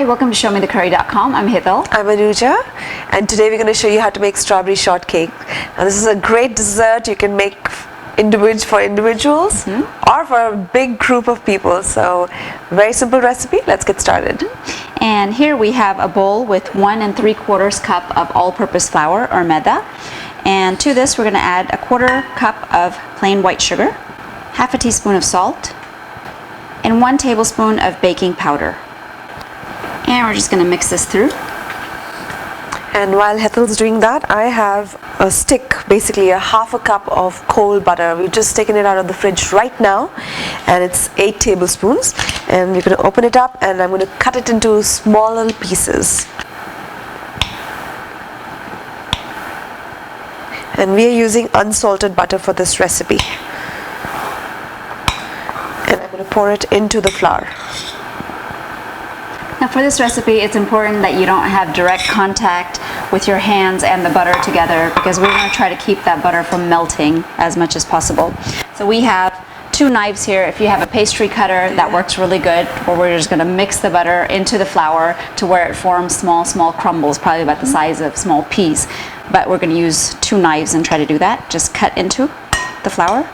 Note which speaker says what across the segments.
Speaker 1: Hi, welcome to ShowMeTheCurry.com. I'm Hital.
Speaker 2: I'm Anuja, and today we're going to show you how to make strawberry shortcake. Now this is a great dessert you can make for individuals or for a big group of people. So very simple recipe. Let's get started.
Speaker 1: And here we have a bowl with 1 3/4 cup of all-purpose flour or Maida. And to this we're going to add 1/4 cup of plain white sugar, half a teaspoon of salt, and 1 tablespoon of baking powder. And we're just going to mix this through.
Speaker 2: And while Hital's doing that, I have a stick, basically a half a cup of cold butter. We've just taken it out of the fridge right now, and it's 8 tablespoons. And we're going to open it up, and I'm going to cut it into small little pieces. And we are using unsalted butter for this recipe. And I'm going to pour it into the flour.
Speaker 1: Now for this recipe, it's important that you don't have direct contact with your hands and the butter together, because we're going to try to keep that butter from melting as much as possible. So we have 2 knives here. If you have a pastry cutter, that works really good, or we're just going to mix the butter into the flour to where it forms small crumbles, probably about the size of small peas. But we're going to use 2 knives and try to do that. Just cut into the flour.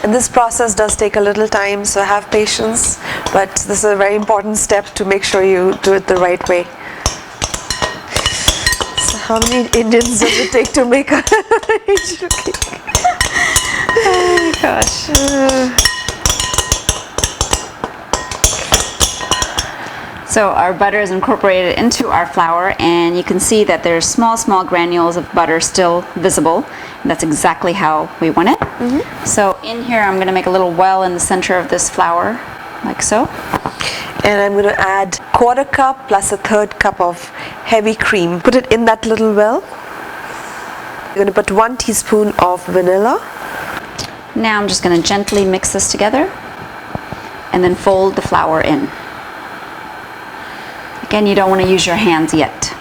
Speaker 2: And this process does take a little time, so have patience, but this is a very important step to make sure you do it the right way. So how many Indians does it take to make a cake?
Speaker 1: Oh my gosh. So our butter is incorporated into our flour, and you can see that there's small granules of butter still visible. That's exactly how we want it. So in here I'm going to make a little well in the center of this flour, like so.
Speaker 2: And I'm going to add 1/4 cup plus 1/3 cup of heavy cream. Put it in that little well. I'm going to put 1 teaspoon of vanilla.
Speaker 1: Now I'm just going to gently mix this together and then fold the flour in. Again, you don't want to use your hands yet.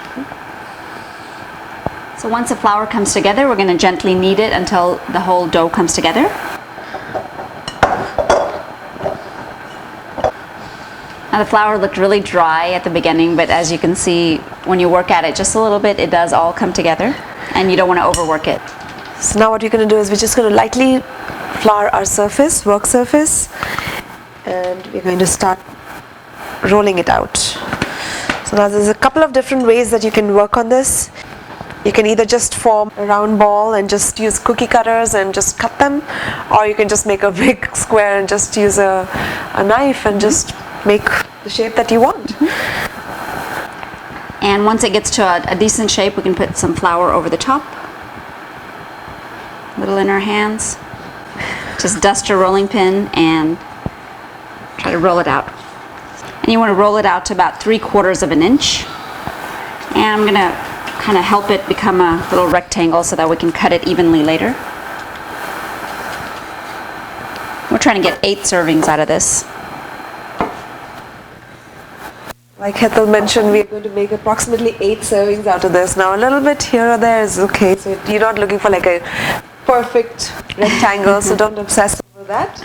Speaker 1: So once the flour comes together, we're going to gently knead it until the whole dough comes together. Now the flour looked really dry at the beginning, but as you can see, when you work at it just a little bit, it does all come together, and you don't want to overwork it.
Speaker 2: So now what you're going to do is we're just going to lightly flour our surface, work surface, and we're going to start rolling it out. So now there's a couple of different ways that you can work on this. You can either just form a round ball and just use cookie cutters and just cut them, or you can just make a big square and just use a knife and just make the shape that you want.
Speaker 1: And once it gets to a decent shape, we can put some flour over the top. A little in our hands. Just dust your rolling pin and try to roll it out. And you want to roll it out to about 3/4 of an inch. And I'm going to kind of help it become a little rectangle so that we can cut it evenly later. We're trying to get 8 servings out of this.
Speaker 2: Like Hital mentioned, we're going to make approximately 8 servings out of this. Now a little bit here or there is okay, so you're not looking for like a perfect rectangle, so don't obsess over that.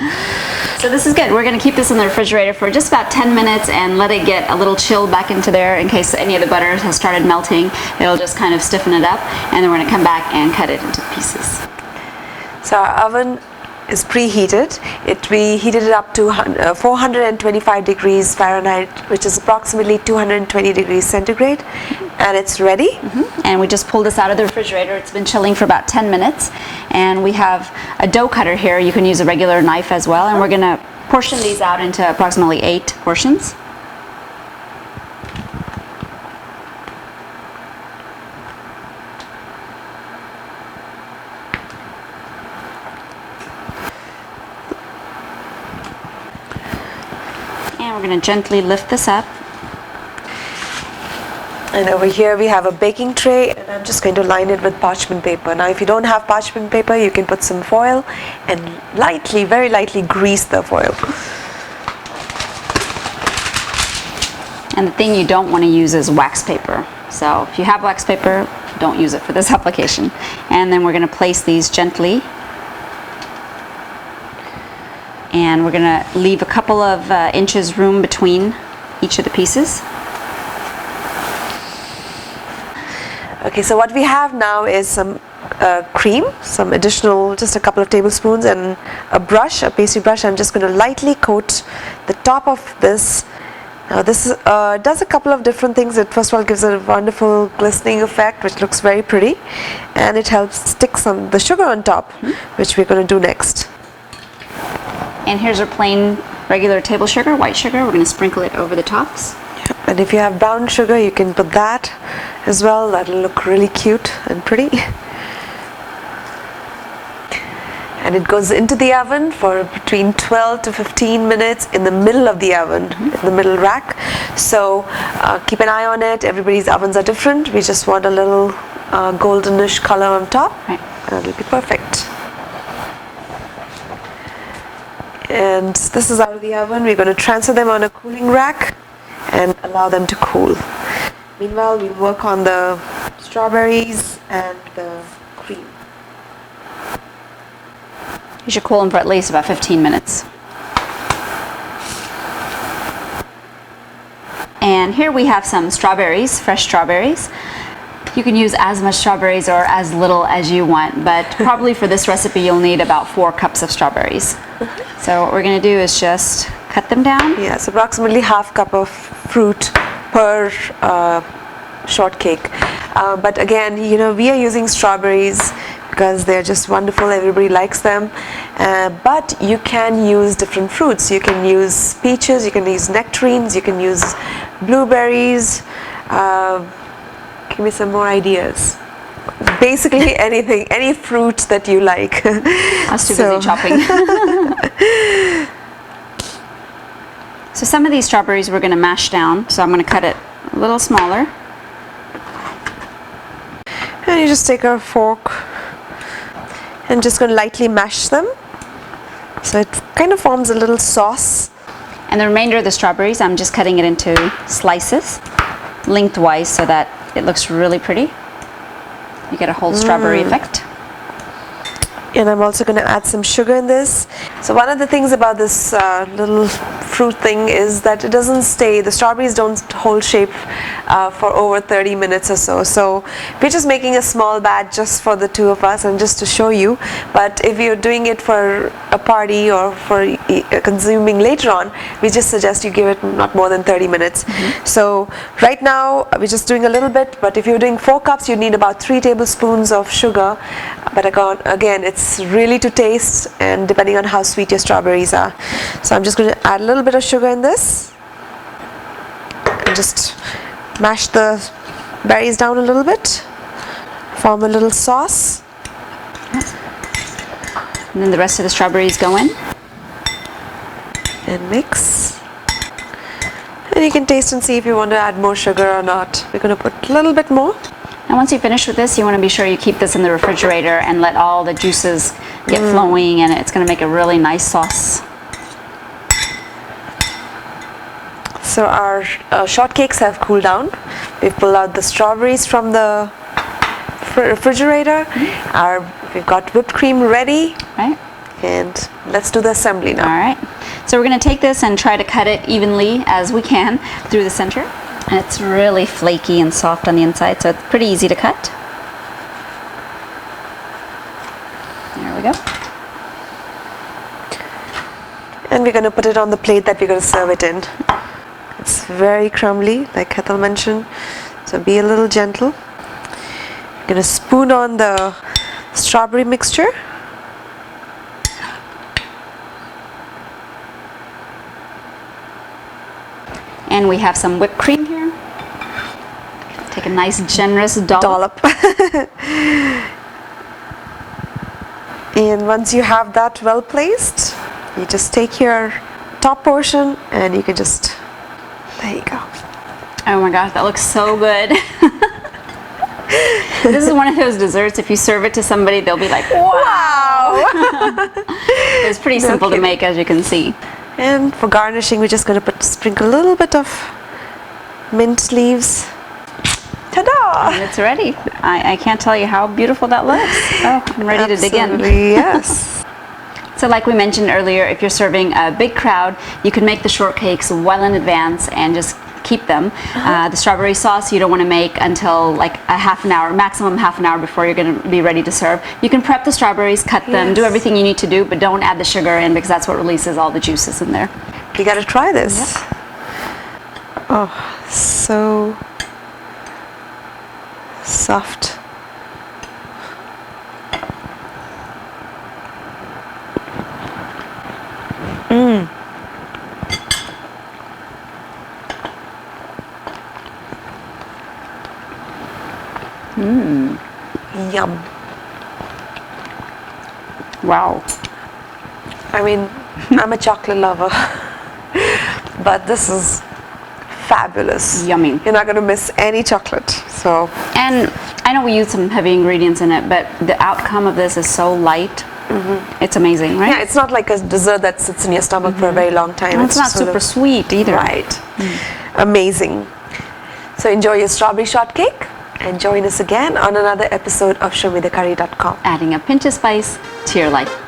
Speaker 1: So this is good. We're going to keep this in the refrigerator for just about 10 minutes and let it get a little chill back into there in case any of the butter has started melting. It'll just kind of stiffen it up, and then we're going to come back and cut it into pieces.
Speaker 2: So our oven is preheated. We heated it up to 425 degrees Fahrenheit, which is approximately 220 degrees centigrade, and it's ready.
Speaker 1: And we just pulled this out of the refrigerator. It's been chilling for about 10 minutes, and we have a dough cutter here. You can use a regular knife as well, and we're going to portion these out into approximately 8 portions. And we're going to gently lift this up.
Speaker 2: And over here we have a baking tray, and I'm just going to line it with parchment paper. Now if you don't have parchment paper, you can put some foil and lightly, very lightly grease the foil.
Speaker 1: And the thing you don't want to use is wax paper. So if you have wax paper, don't use it for this application. And then we're going to place these gently and we're gonna leave a couple of inches room between each of the pieces.
Speaker 2: Okay, so what we have now is some cream, some additional, just a couple of tablespoons, and a brush, a pastry brush. I'm just going to lightly coat the top of this. Now this does a couple of different things. It first of all gives a wonderful glistening effect, which looks very pretty, and it helps stick the sugar on top, which we're going to do next.
Speaker 1: And here's our plain regular table sugar, white sugar. We're going to sprinkle it over the tops.
Speaker 2: And if you have brown sugar, you can put that as well. That'll look really cute and pretty. And it goes into the oven for between 12 to 15 minutes in the middle of the oven, in the middle rack. So keep an eye on it. Everybody's ovens are different. We just want a little goldenish color on top,
Speaker 1: right,
Speaker 2: and it'll be perfect. And this is out of the oven. We're going to transfer them on a cooling rack and allow them to cool. Meanwhile, we'll work on the strawberries and the cream.
Speaker 1: You should cool them for at least about 15 minutes. And here we have some strawberries, fresh strawberries. You can use as much strawberries or as little as you want, but probably for this recipe you'll need about 4 cups of strawberries. So what we're going to do is just cut them down.
Speaker 2: Yes, approximately half cup of fruit per shortcake. But again, you know, we are using strawberries because they're just wonderful. Everybody likes them. But you can use different fruits. You can use peaches, you can use nectarines, you can use blueberries. Give me some more ideas. Basically anything, any fruit that you like.
Speaker 1: I was too busy chopping. So some of these strawberries we're going to mash down. So I'm going to cut it a little smaller.
Speaker 2: And you just take a fork and just going to lightly mash them. So it kind of forms a little sauce.
Speaker 1: And the remainder of the strawberries, I'm just cutting it into slices, lengthwise, so that it looks really pretty. You get a whole strawberry effect.
Speaker 2: And I'm also going to add some sugar in this. So one of the things about this little fruit thing is that it doesn't stay, the strawberries don't hold shape for over 30 minutes or so. So we're just making a small batch just for the two of us and just to show you. But if you're doing it for a party or for consuming later on, we just suggest you give it not more than 30 minutes. So right now we're just doing a little bit, but if you're doing 4 cups, you need about 3 tablespoons of sugar. But again, it's really to taste and depending on how sweet your strawberries are. So I'm just going to add a little bit of sugar in this and just mash the berries down a little bit, form a little sauce.
Speaker 1: And then the rest of the strawberries go in.
Speaker 2: And mix. And you can taste and see if you want to add more sugar or not. We're going to put a little bit more.
Speaker 1: And once you finish with this, you want to be sure you keep this in the refrigerator and let all the juices get flowing, and it's going to make a really nice sauce.
Speaker 2: So our shortcakes have cooled down. We've pulled out the strawberries from the refrigerator. We've got whipped cream ready.
Speaker 1: Right.
Speaker 2: And let's do the assembly now.
Speaker 1: All right. So we're going to take this and try to cut it evenly as we can through the center. And it's really flaky and soft on the inside, so it's pretty easy to cut. There we go.
Speaker 2: And we're going to put it on the plate that we're going to serve it in. It's very crumbly, like Ethel mentioned, so be a little gentle. You're going to spoon on the strawberry mixture.
Speaker 1: And we have some whipped cream here. Take a nice generous dollop.
Speaker 2: And once you have that well placed, you just take your top portion and you can just, there you go.
Speaker 1: Oh my gosh, that looks so good. This is one of those desserts, if you serve it to somebody, they'll be like, wow! It's pretty simple to make, as you can see.
Speaker 2: And for garnishing, we're just going to sprinkle a little bit of mint leaves. Ta-da!
Speaker 1: And it's ready. I can't tell you how beautiful that looks. Oh, I'm ready to dig in.
Speaker 2: Yes.
Speaker 1: So like we mentioned earlier, if you're serving a big crowd, you can make the shortcakes well in advance and just keep them. The strawberry sauce you don't want to make until like a half an hour, maximum half an hour before you're going to be ready to serve. You can prep the strawberries, cut them, do everything you need to do, but don't add the sugar in because that's what releases all the juices in there.
Speaker 2: You gotta try this.
Speaker 1: Yep.
Speaker 2: Oh, so soft. Yum.
Speaker 1: Wow.
Speaker 2: I mean, I'm a chocolate lover, but this is fabulous.
Speaker 1: Yummy.
Speaker 2: You're not going to miss any chocolate. So,
Speaker 1: and I know we use some heavy ingredients in it, but the outcome of this is so light. It's amazing, right?
Speaker 2: yeah, it's not like a dessert that sits in your stomach for a very long time.
Speaker 1: And it's not
Speaker 2: sort
Speaker 1: super
Speaker 2: of-
Speaker 1: sweet either.
Speaker 2: Right. Amazing. So enjoy your strawberry shortcake and join us again on another episode of ShowMeTheCurry.com.
Speaker 1: Adding a pinch of spice to your life.